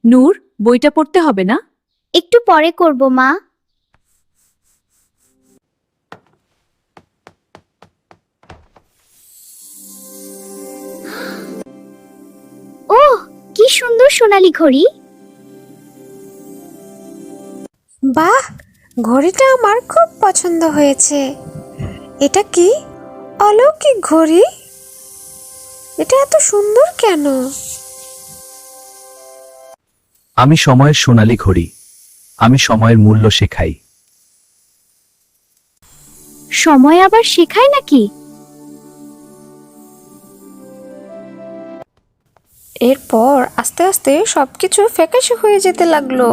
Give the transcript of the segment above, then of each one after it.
নূর, বইটা পড়তে হবে না? একটু পরে করব মা। ওহ, কি সুন্দর সোনালী ঘড়ি। বাহ, ঘড়িটা আমার খুব পছন্দ হয়েছে। এটা কি অলৌকিক ঘড়ি? এটা এত সুন্দর কেন? আমি সময়ের সোনালী ঘড়ি। আমি সময়ের মূল্য শেখাই। সময় আবার শেখায় নাকি? এরপর আস্তে আস্তে সবকিছু ফ্যাকাশে হয়ে যেতে লাগলো।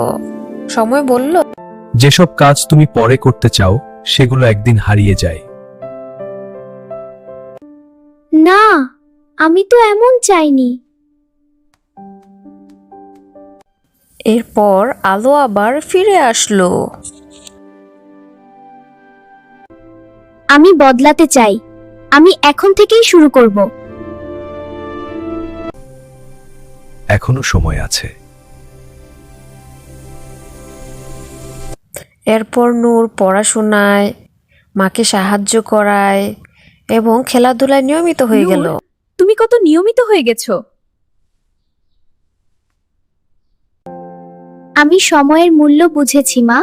সময় বলল, যেসব কাজ তুমি পরে করতে চাও সেগুলো একদিন হারিয়ে যায়। না, আমি তো এমন চাইনি। এরপর আলো আবার ফিরে আসলো। আমি বদলাতে চাই। আমি এখন থেকেই শুরু করব। এখনো সময় আছে। এরপর নূর পড়াশোনায়, মাকে সাহায্য করায় এবং খেলাধুলায় নিয়মিত হয়ে গেল। নূর, তুমি কত নিয়মিত হয়ে গেছো। আমি সময়ের মূল্য বুঝেছি মা।